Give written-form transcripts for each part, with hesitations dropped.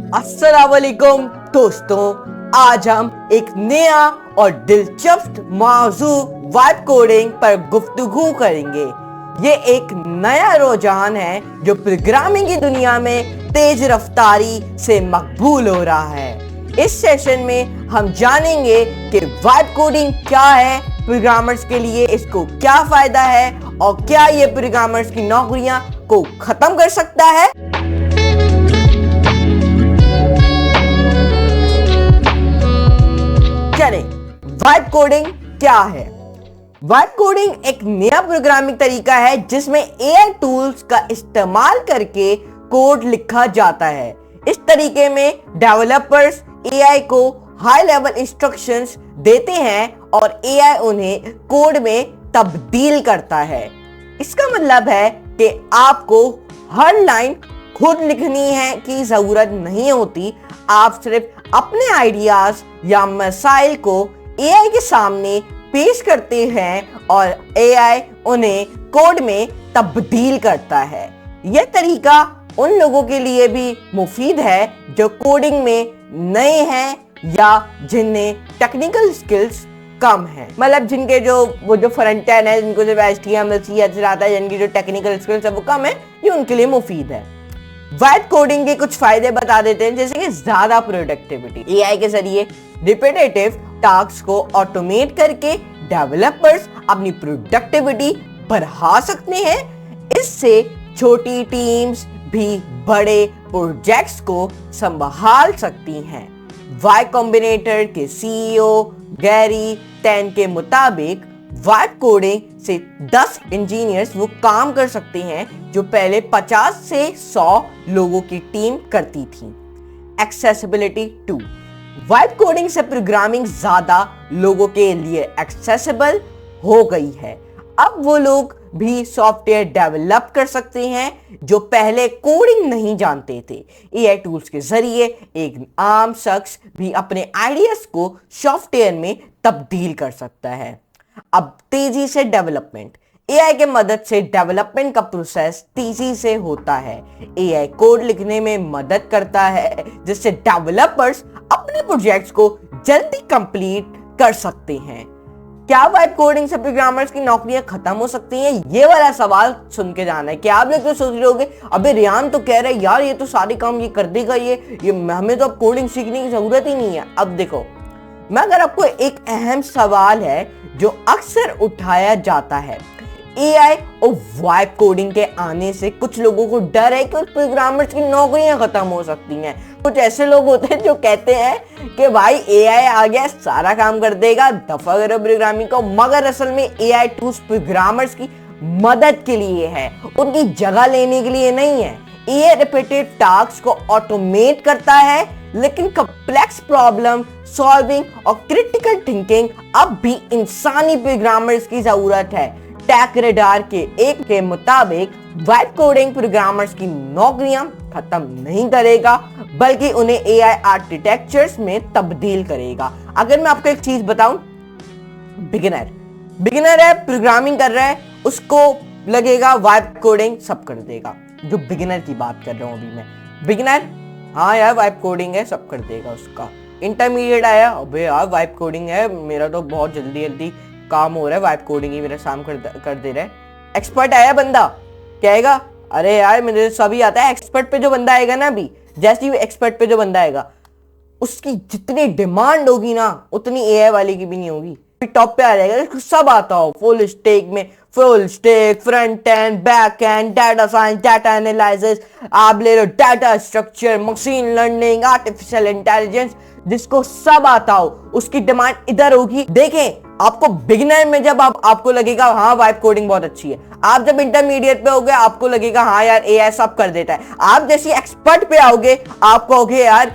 अस्सलाम वालेकुम दोस्तों, आज हम एक नया और दिलचस्प मौजू वाइब कोडिंग पर गुफ्तगू करेंगे। ये एक नया रुझान है जो प्रोग्रामिंग की दुनिया में तेज रफ्तारी से मकबूल हो रहा है। इस सेशन में हम जानेंगे कि वाइब कोडिंग क्या है, प्रोग्रामर्स के लिए इसको क्या फायदा है और क्या ये प्रोग्रामर्स की नौकरियां को खत्म कर सकता है। चलें, वाइब कोडिंग क्या है? वाइब कोडिंग एक नया प्रोग्रामिंग तरीका है जिसमें एआई टूल्स का इस्तेमाल करके कोड लिखा जाता है। इस तरीके में डेवलपर्स एआई को हाई लेवल इंस्ट्रक्शंस देते हैं और एआई उन्हें कोड में तब्दील करता है। इसका मतलब है कि आपको हर लाइन खुद लिखनी है की जरूरत नहीं होती। आप सिर्फ अपने आइडियाज या मसाइल को एआई के सामने पेश करते हैं और एआई उन्हें कोड में तब्दील करता है। यह तरीका उन लोगों के लिए भी मुफीद है जो कोडिंग में नए हैं या जिन्हें टेक्निकल स्किल्स कम है। मतलब जिनके जो फ्रंट एंड है, जिनको सिर्फ HTML CSS आता है, जिनकी जो टेक्निकल स्किल्स है वो कम है, ये उनके लिए मुफीद है। वाइब कोडिंग के कुछ फायदे बता देते हैं, जैसे कि ज्यादा प्रोडक्टिविटी। एआई के जरिए रिपीटेटिव टास्क को ऑटोमेट करके डेवलपर्स अपनी प्रोडक्टिविटी बढ़ा सकते हैं। इससे छोटी टीम्स भी बड़े प्रोजेक्ट्स को संभाल सकती हैं। वाई कॉम्बिनेटर के CEO गैरी टेन के मुताबिक वाइब कोडिंग से 10 इंजीनियर्स वो काम कर सकते हैं जो पहले 50 से 100 लोगों की टीम करती थी। एक्सेसिबिलिटी 2, वाइब कोडिंग से प्रोग्रामिंग ज्यादा लोगों के लिए एक्सेसिबल हो गई है। अब वो लोग भी सॉफ्टवेयर डेवलप कर सकते हैं जो पहले कोडिंग नहीं जानते थे। एआई टूल्स के जरिए एक आम शख्स भी अपने आइडियाज को सॉफ्टवेयर में तब्दील कर सकता है। अब तेजी से डेवलपमेंट, एआई के मदद से डेवलपमेंट का प्रोसेस तेजी से होता है। एआई कोड लिखने में मदद करता है जिससे डेवलपर्स अपने प्रोजेक्ट्स को जल्दी कंप्लीट कर सकते हैं। क्या वाइब कोडिंग से प्रोग्रामर्स की नौकरियां खत्म हो सकती हैं? ये वाला सवाल सुन के जाना है। क्या आप लोग तो सोच रहे होंगे, अबे रियान तो कह रहे हैं यार ये तो सारे काम ये कर देगा, ये हमें तो अब कोडिंग सीखने की जरूरत ही नहीं है। अब देखो, मैं अगर आपको एक अहम सवाल है जो अक्सर उठाया जाता है, एआई और वाइब कोडिंग के आने से कुछ लोगों को डर है कि प्रोग्रामर्स की नौकरियां खत्म हो सकती हैं। कुछ ऐसे लोग होते हैं जो कहते हैं कि भाई एआई आ गया सारा काम कर देगा, दफा करो प्रोग्रामिंग को। मगर असल में एआई टूल्स प्रोग्रामर्स की मदद के लिए है, उनकी जगह लेने के लिए नहीं है। एआई रिपीटेड टास्क को ऑटोमेट करता है, लेकिन कॉम्प्लेक्स प्रॉब्लम सॉल्विंग और क्रिटिकल थिंकिंग अब भी इंसानी प्रोग्रामर्स की जरूरत है। टेकरेडार के मुताबिक वाइब कोडिंग प्रोग्रामर्स की नौकरियां खत्म नहीं करेगा बल्कि उन्हें एआई आर्किटेक्चर्स में तब्दील करेगा। अगर मैं आपको एक चीज बताऊं, बिगिनर है, प्रोग्रामिंग कर रहा है, उसको लगेगा वाइब कोडिंग सब कर देगा। जो बिगिनर की बात कर रहा हूं अभी मैं, बिगिनर हाँ यार वाइब कोडिंग है सब कर देगा उसका। इंटरमीडिएट आया, अबे यार वाइब कोडिंग है, मेरा तो बहुत जल्दी काम हो रहा है, वाइब कोडिंग ही मेरा काम कर दे रहा है। एक्सपर्ट आया बंदा, कहेगा अरे यार मुझे सभी आता है। एक्सपर्ट पे जो बंदा आएगा ना, अभी जैसे ही एक्सपर्ट पे जो बंदा आएगा उसकी जितनी डिमांड होगी ना उतनी एआई वाले की भी नहीं होगी। टॉप पे आ जाएगा, सब आता हो, full stack, front end, back end, data science, data analysis, आप ले लो data structure, machine learning, artificial intelligence, जिसको सब आता हो उसकी डिमांड इधर होगी। देखें, आपको बिगिनर में जब आपको लगेगा हाँ वाइब कोडिंग बहुत अच्छी है, आप जब इंटरमीडिएट पे होगे आपको लगेगा हाँ यार एआई सब कर देता है। आप जैसे एक्सपर्ट पे आओगे आप कहोगे यार,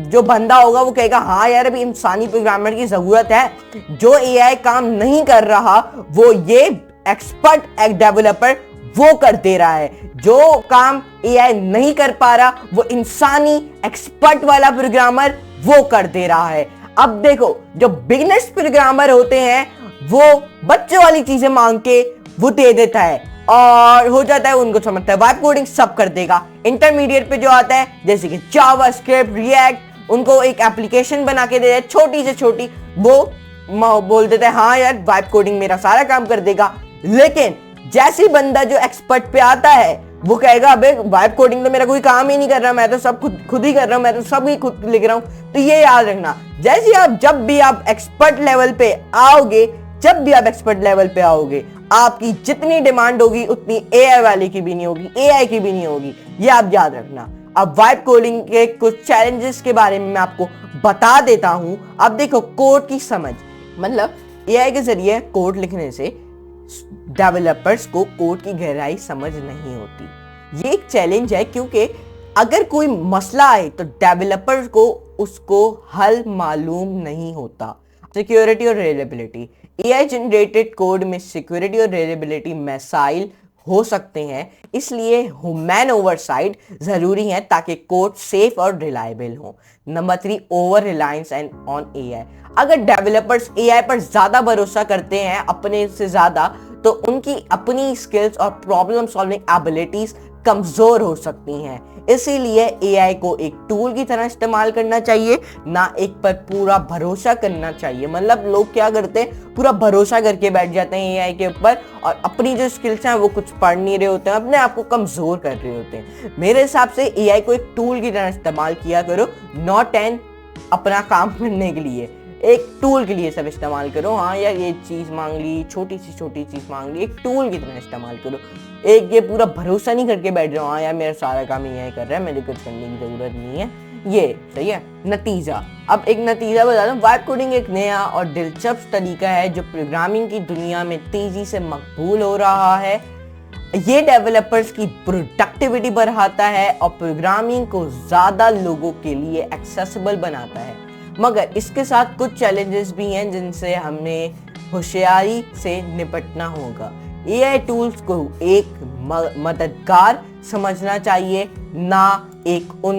जो बंदा होगा वो कहेगा हाँ यार अभी इंसानी प्रोग्रामर की जरूरत है, जो एआई काम नहीं कर रहा वो ये एक्सपर्ट एक डेवलपर वो कर दे रहा है, जो काम एआई नहीं कर पा रहा वो इंसानी एक्सपर्ट वाला प्रोग्रामर वो कर दे रहा है। अब देखो, जो बिगिनर्स प्रोग्रामर होते हैं वो बच्चों वाली चीजें मांग के वो दे देता है। और हो जाता है, उनको समझता है वाइब कोडिंग सब कर देगा। इंटरमीडिएट पे जो आता है जैसे कि जावास्क्रिप्ट, रिएक्ट, उनको एक एप्लीकेशन बना के दे दे छोटी से छोटी, वो बोल देता है हाँ यार वाइब कोडिंग मेरा सारा काम कर देगा। लेकिन जैसी बंदा जो एक्सपर्ट पे आता है वो कहेगा अबे वाइब कोडिंग तो मेरा कोई काम ही नहीं कर रहा, मैं तो सब खुद ही कर रहा हूँ, मैं तो सब ही खुद लिख रहा हूँ। तो ये याद रखना, जब भी आप एक्सपर्ट लेवल पे आओगे, आपकी जितनी डिमांड होगी उतनी एआई वाले की भी नहीं होगी, एआई की भी नहीं होगी, ये आप याद रखना। अब वाइब कोडिंग के कुछ चैलेंजेस के बारे में मैं आपको बता देता हूं। अब देखो, कोड की समझ, मतलब एआई के जरिए कोड लिखने से डेवलपर्स को कोड की गहराई समझ नहीं होती। ये एक चैलेंज है, क्योंकि अगर कोई मसला आए तो डेवलपर्स को उसको हल मालूम नहीं होता। सिक्योरिटी और रिलायबिलिटी, एआई जनरेटेड कोड में सिक्योरिटी और रिलायबिलिटी मसाइल हो सकते हैं, इसलिए ह्यूमन ओवरसाइट जरूरी है ताकि कोड सेफ और रिलायबल हो। Number 3, over Reliance and on AI. अगर डेवलपर्स एआई पर ज्यादा भरोसा करते हैं अपने से ज्यादा, तो उनकी अपनी स्किल्स और प्रॉब्लम सॉल्विंग एबिलिटीज कमजोर हो सकती हैं। इसीलिए एआई को एक टूल की तरह इस्तेमाल करना चाहिए, ना एक पर पूरा भरोसा करना चाहिए। मतलब लोग क्या करते हैं, पूरा भरोसा करके बैठ जाते हैं एआई के ऊपर और अपनी जो स्किल्स हैं वो कुछ पढ़ नहीं रहे होते हैं, अपने आप को कमजोर कर रहे होते हैं। मेरे हिसाब से एआई को एक टूल की तरह इस्तेमाल किया करो, नॉट एन अपना काम करने के लिए, एक टूल के लिए सब इस्तेमाल करो। हाँ यार ये चीज मांग ली, छोटी चीज मांग ली, एक टूल की तरह इस्तेमाल करो। एक ये पूरा भरोसा नहीं करके बैठ जाओ हाँ यार मेरा सारा काम यही कर रहा है, मेरे कुछ करने की जरूरत नहीं है। ये सही है। नतीजा, अब एक नतीजा बता दूं, वाइब कोडिंग एक नया और दिलचस्प तरीका है जो प्रोग्रामिंग की दुनिया में तेजी से मकबूल हो रहा है। ये डेवलपर्स की प्रोडक्टिविटी बढ़ाता है और प्रोग्रामिंग को ज्यादा लोगों के लिए एक्सेसिबल बनाता है। मगर इसके साथ कुछ चैलेंजेस भी हैं जिनसे हमें होशियारी से निपटना होगा। एआई टूल्स को एक मददगार समझना चाहिए, ना एक उन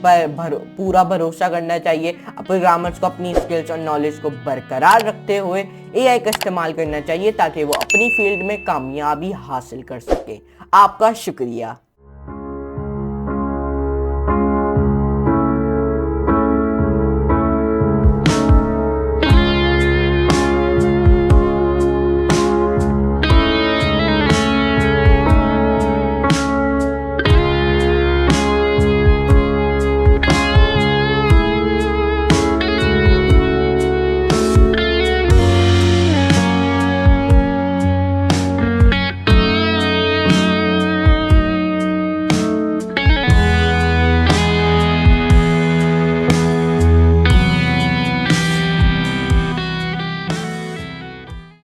पर पूरा भरोसा करना चाहिए। प्रोग्रामर्स को अपनी स्किल्स और नॉलेज को बरकरार रखते हुए एआई का इस्तेमाल करना चाहिए ताकि वो अपनी फील्ड में कामयाबी हासिल कर सके। आपका शुक्रिया।